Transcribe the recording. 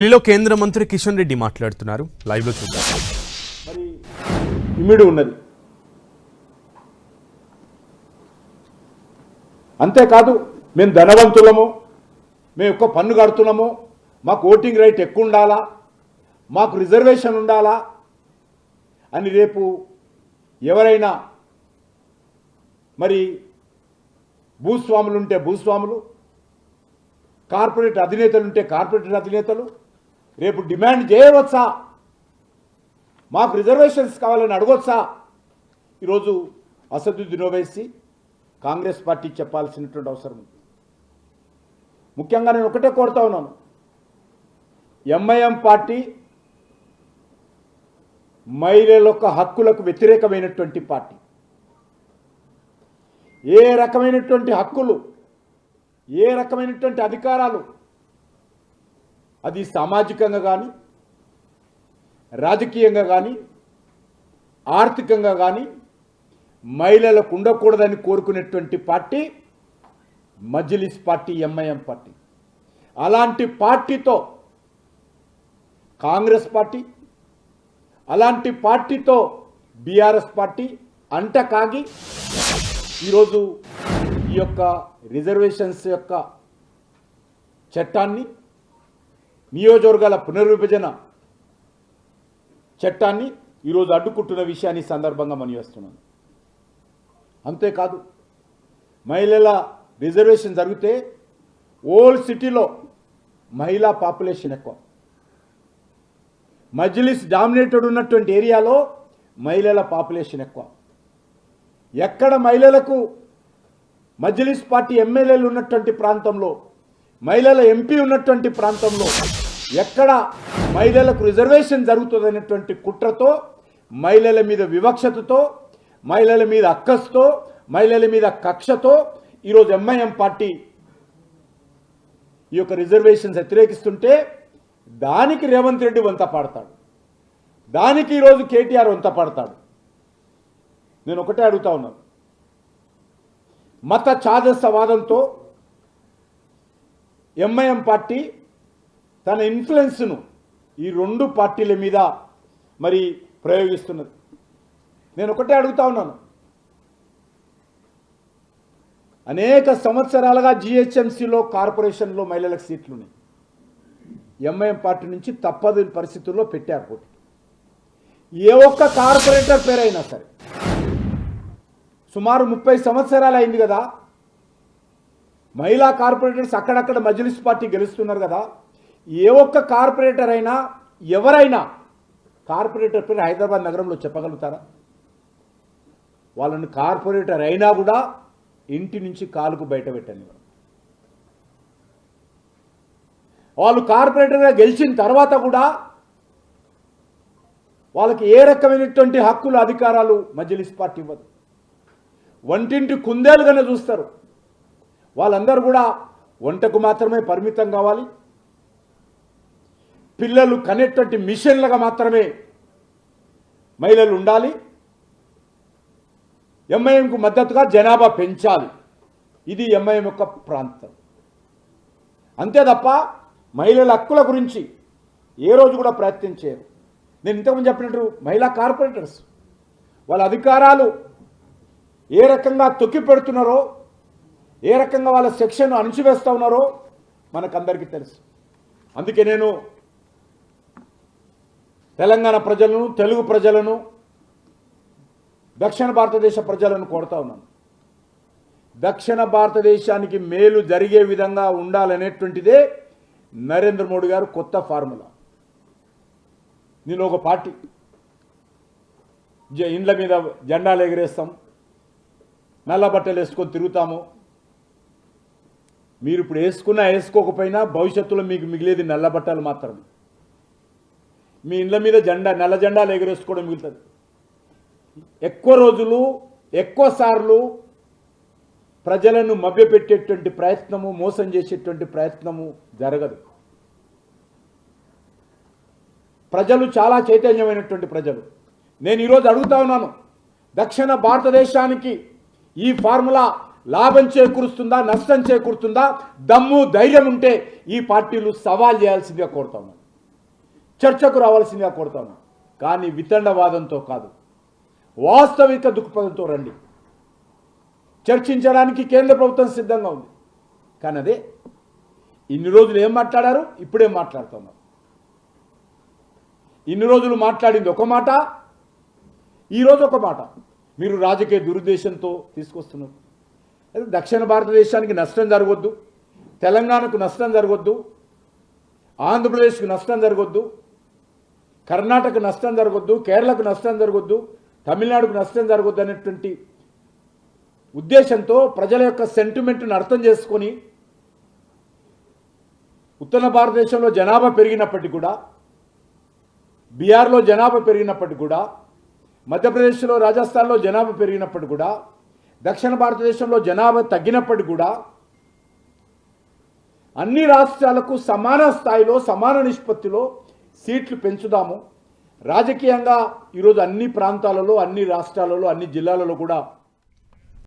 ఢిల్లీలో కేంద్ర మంత్రి కిషన్ రెడ్డి మాట్లాడుతున్నారు. లైవ్ లో చూద్దాం. మరి ఇమిడి ఉన్నది. అంతేకాదు మేము ధనవంతులము, మేము ఎక్కువ పన్ను కడుతున్నాము, మాకు ఓటింగ్ రైట్ ఎక్కువ ఉండాలా, మాకు రిజర్వేషన్ ఉండాలా అని రేపు ఎవరైనా మరి భూస్వాములు ఉంటే భూస్వాములు, కార్పొరేట్ అధినేతలు ఉంటే కార్పొరేట్ అధినేతలు రేపు డిమాండ్ చేయవచ్చా, మాకు రిజర్వేషన్స్ కావాలని అడగొచ్చా? ఈరోజు అసదుద్దీన్ ఓవైసీ కాంగ్రెస్ పార్టీ చెప్పాల్సినటువంటి అవసరం ఉంది. ముఖ్యంగా నేను ఒకటే కోరుతా ఉన్నాను, ఎంఐఎం పార్టీ మహిళల యొక్క హక్కులకు వ్యతిరేకమైనటువంటి పార్టీ. ఏ రకమైనటువంటి హక్కులు, ఏ రకమైనటువంటి అధికారాలు, అది సామాజికంగా కానీ, రాజకీయంగా కానీ, ఆర్థికంగా కానీ మహిళలకు ఉండకూడదని కోరుకునేటువంటి party Majlis party, MIM party. అలాంటి పార్టీతో కాంగ్రెస్ పార్టీ, అలాంటి పార్టీతో బీఆర్ఎస్ పార్టీ అంట కాగి ఈరోజు ఈ యొక్క రిజర్వేషన్స్ యొక్క చట్టాన్ని, నియోజకవర్గాల పునర్విభజన చట్టాన్ని ఈరోజు అడ్డుకుంటున్న విషయాన్ని సందర్భంగా మనవేస్తున్నాను. అంతేకాదు మహిళల రిజర్వేషన్ జరిగితే ఓల్డ్ సిటీలో మహిళా పాపులేషన్ ఎక్కువ, మజ్లిస్ డామినేటెడ్ ఉన్నటువంటి ఏరియాలో మహిళల పాపులేషన్ ఎక్కువ. ఎక్కడ మహిళలకు మజ్లిస్ పార్టీ ఎమ్మెల్యేలు ఉన్నటువంటి ప్రాంతంలో, మహిళల ఎంపీ ఉన్నటువంటి ప్రాంతంలో ఎక్కడ మహిళలకు రిజర్వేషన్ జరుగుతుందనేటువంటి కుట్రతో, మహిళల మీద వివక్షతతో, మహిళల మీద అక్కస్తో, మహిళల మీద కక్షతో ఈరోజు ఎంఐఎం పార్టీ ఈ యొక్క రిజర్వేషన్స్ వ్యతిరేకిస్తుంటే దానికి రేవంత్ రెడ్డి వంత పాడతాడు, దానికి ఈరోజు కేటీఆర్ వంత పాడతాడు. నేను ఒకటే అడుగుతా ఉన్నాను, మత ఛాదసవాదంతో ఎంఐఎం పార్టీ తన ఇన్ఫ్లుయెన్స్ను ఈ రెండు పార్టీల మీద మరి ప్రయోగిస్తున్నది. నేను ఒకటే అడుగుతా ఉన్నాను, అనేక సంవత్సరాలుగా జిహెచ్ఎంసీలో కార్పొరేషన్లో మహిళలకు సీట్లు ఉన్నాయి. ఎంఐఎం పార్టీ నుంచి తప్పదు పరిస్థితుల్లో పెట్టారు పోటీ. ఏ ఒక్క కార్పొరేటర్ పేరైనా సరే, సుమారు 30 సంవత్సరాలు అయింది కదా, మహిళా కార్పొరేటర్స్ అక్కడక్కడ మజ్లిస్ పార్టీ గెలుస్తున్నారు కదా, ఏ ఒక్క కార్పొరేటర్ అయినా, ఎవరైనా కార్పొరేటర్ పేరు హైదరాబాద్ నగరంలో చెప్పగలుగుతారా? వాళ్ళని కార్పొరేటర్ అయినా కూడా ఇంటి నుంచి కాలుకు బయట పెట్టండి. వాళ్ళు కార్పొరేటర్గా గెలిచిన తర్వాత కూడా వాళ్ళకి ఏ రకమైనటువంటి హక్కులు, అధికారాలు మజ్లిస్ పార్టీ ఇవ్వదు. వంటింటి కుందేలుగానే చూస్తారు. వాళ్ళందరూ కూడా వంటకు మాత్రమే పరిమితం కావాలి, పిల్లలు కనేటువంటి మిషన్లుగా మాత్రమే మహిళలు ఉండాలి, ఎంఐఎంకు మద్దతుగా జనాభా పెంచాలి. ఇది ఎంఐఎం యొక్క ప్రాంతం. అంతే తప్ప మహిళల హక్కుల గురించి ఏ రోజు కూడా ప్రయత్నం చేయరు. నేను ఇంతకుముందు చెప్పినట్టు మహిళా కార్పొరేటర్స్ వాళ్ళ అధికారాలు ఏ రకంగా తొక్కి పెడుతున్నారో, ఏ రకంగా వాళ్ళ సెక్షన్ అణిచివేస్తూ ఉన్నారో మనకందరికీ తెలుసు. అందుకే నేను తెలంగాణ ప్రజలను, తెలుగు ప్రజలను, దక్షిణ భారతదేశ ప్రజలను కోరుతా ఉన్నాను, దక్షిణ భారతదేశానికి మేలు జరిగే విధంగా ఉండాలనేటువంటిదే నరేంద్ర మోడీ గారు కొత్త ఫార్ములా. నేను ఒక పార్టీ ఇండ్ల మీద జెండాలు ఎగరేస్తాం, నల్ల బట్టలు వేసుకొని తిరుగుతాము. మీరు ఇప్పుడు వేసుకున్నా వేసుకోకపోయినా భవిష్యత్తులో మీకు మిగిలేది నల్ల బట్టలు మాత్రమే. మీ ఇండ్ల మీద నల్ల జెండాలు ఎగరేసుకోవడం మిగులుతుంది. ఎక్కువ రోజులు, ఎక్కువ సార్లు ప్రజలను మభ్యపెట్టేటువంటి ప్రయత్నము, మోసం చేసేటువంటి ప్రయత్నము జరగదు. ప్రజలు చాలా చైతన్యమైనటువంటి ప్రజలు. నేను ఈరోజు అడుగుతా ఉన్నాను, దక్షిణ భారతదేశానికి ఈ ఫార్ములా లాభం చేకూరుస్తుందా, నష్టం చేకూరుతుందా? దమ్ము ధైర్యం ఉంటే ఈ పార్టీలు సవాల్ చేయాల్సిందిగా కోరుతాము. చర్చకు రావాల్సిందిగా కోరుతాను. కానీ వితండవాదంతో కాదు, వాస్తవిక దృక్పథంతో రండి. చర్చించడానికి కేంద్ర ప్రభుత్వం సిద్ధంగా ఉంది. కానీ అదే ఇన్ని రోజులు ఏం మాట్లాడారు, ఇప్పుడేం మాట్లాడుతున్నారు. ఇన్ని రోజులు మాట్లాడింది ఒక మాట, ఈరోజు ఒక మాట. మీరు రాజకీయ దురుద్దేశంతో తీసుకొస్తున్నారు. అదే దక్షిణ భారతదేశానికి నష్టం జరగొద్దు, తెలంగాణకు నష్టం జరగొద్దు, ఆంధ్రప్రదేశ్కు నష్టం జరగొద్దు, కర్ణాటక నష్టం జరగొద్దు, కేరళకు నష్టం జరగొద్దు, తమిళనాడుకు నష్టం జరగొద్దు అనేటువంటి ఉద్దేశంతో ప్రజల యొక్క సెంటిమెంట్ను అర్థం చేసుకొని ఉత్తర భారతదేశంలో జనాభా పెరిగినప్పటికీ కూడా, బీహార్లో జనాభా పెరిగినప్పటికీ కూడా, మధ్యప్రదేశ్లో రాజస్థాన్లో జనాభా పెరిగినప్పటికీ కూడా, దక్షిణ భారతదేశంలో జనాభా తగ్గినప్పటికీ కూడా అన్ని రాష్ట్రాలకు సమాన స్థాయిలో సమాన నిష్పత్తిలో సీట్లు పెంచుదాము. రాజకీయంగా ఈరోజు అన్ని ప్రాంతాలలో, అన్ని రాష్ట్రాలలో, అన్ని జిల్లాలలో కూడా